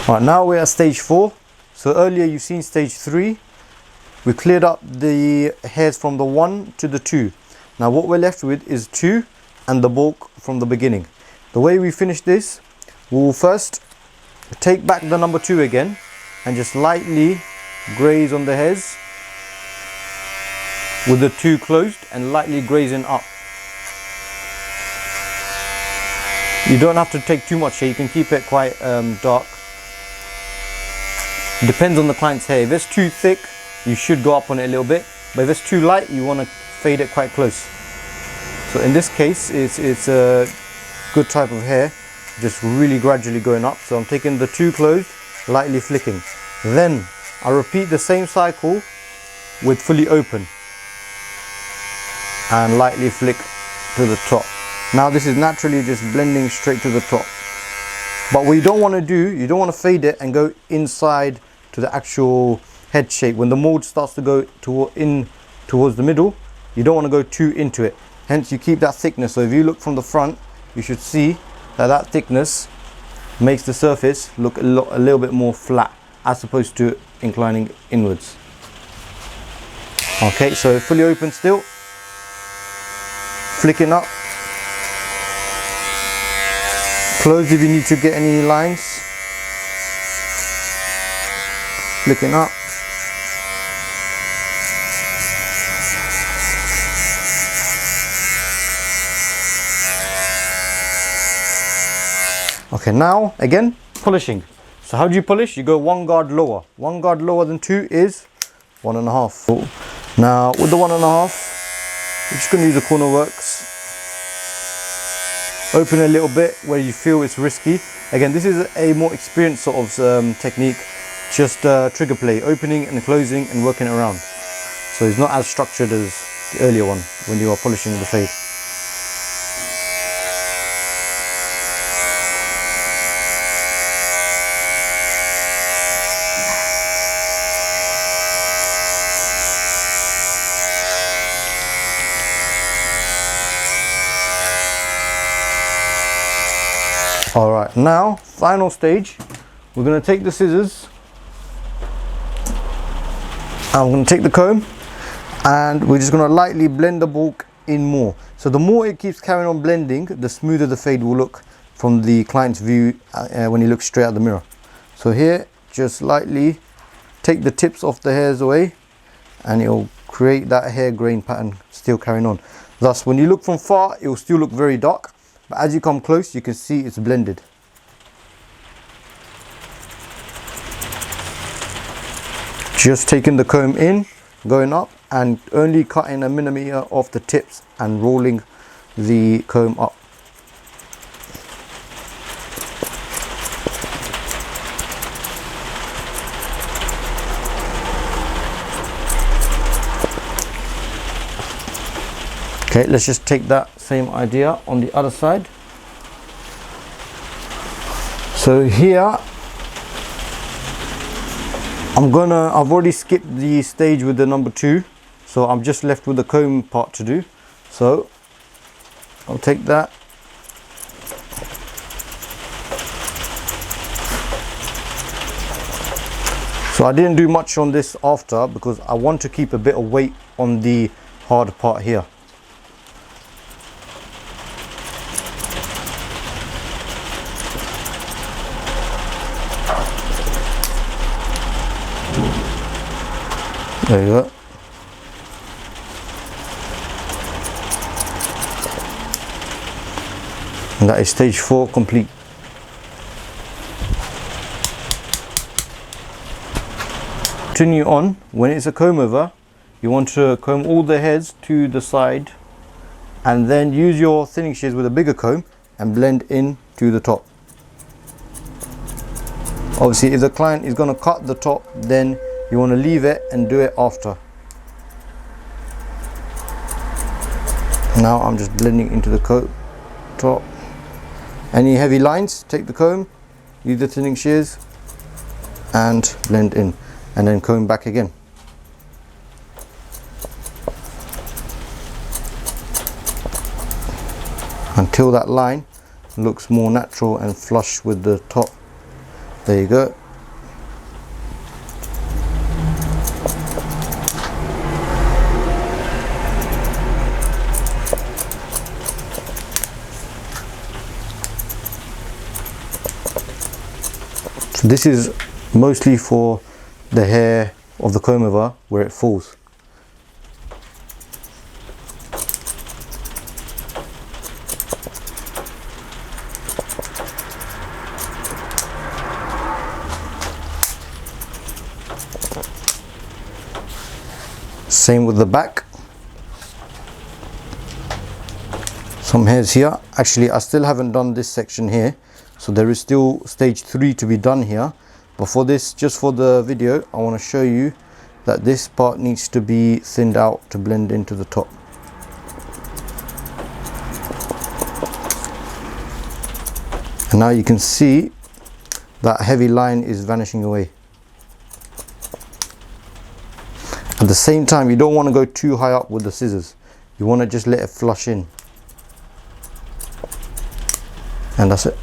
Right, now we're at stage 4. So earlier you've seen stage 3. We cleared up the hairs from the 1 to the 2. Now what we're left with is 2 and the bulk from the beginning. The way we finish this, we'll first take back the number 2 again and just lightly graze on the hairs with the 2 closed and lightly grazing up. You don't have to take too much hair, you can keep it quite dark. Depends on the client's hair. If it's too thick, you should go up on it a little bit, but if it's too light, you want to fade it quite close. So in this case, it's a good type of hair, just really gradually going up. So I'm taking the 2 closed, lightly flicking. Then I repeat the same cycle with fully open and lightly flick to the top. Now this is naturally just blending straight to the top. But what you don't want to do, you don't want to fade it and go inside to the actual head shape. When the mold starts to go towards the middle, you don't want to go too into it. Hence you keep that thickness. So if you look from the front, you should see that thickness makes the surface look a little bit more flat as opposed to inclining inwards. Okay, so fully open still, flicking up, close if you need to get any lines, flicking up, okay. Now again, polishing. So how do you polish? You go 1 guard lower. 1 guard lower than 2 is 1.5. Now with the 1.5, you're just going to use the corner works. Open a little bit where you feel it's risky. Again, this is a more experienced sort of technique. Just trigger play, opening and closing and working it around. So it's not as structured as the earlier one when you are polishing the fade. Alright, now final stage, we're going to take the scissors, I'm going to take the comb, and we're just going to lightly blend the bulk in more. So the more it keeps carrying on blending, the smoother the fade will look from the client's view when he looks straight at the mirror. So here, just lightly take the tips off the hairs away and it'll create that hair grain pattern still carrying on. Thus when you look from far, it will still look very dark. But as you come close, you can see it's blended. Just taking the comb in, going up, and only cutting a millimeter off the tips and rolling the comb up. Okay, let's just take that same idea on the other side. So here I've already skipped the stage with the number 2, so I'm just left with the comb part to do. So I'll take that, so I didn't do much on this after because I want to keep a bit of weight on the hard part here. There you go. And that is stage 4 complete. Continue on. When it's a comb over, you want to comb all the heads to the side and then use your thinning shears with a bigger comb and blend in to the top. Obviously if the client is going to cut the top, then you want to leave it and do it after. Now I'm just blending into the top. Any heavy lines, take the comb, use the thinning shears and blend in, and then comb back again. Until that line looks more natural and flush with the top There you go. So this is mostly for the hair of the comb over where it falls. Same with the back. Some hairs here. Actually, I still haven't done this section here, so there is still stage 3 to be done here. But for this, just for the video, I want to show you that this part needs to be thinned out to blend into the top. And now you can see that heavy line is vanishing away. At the same time, you don't want to go too high up with the scissors. You want to just let it flush in. And that's it.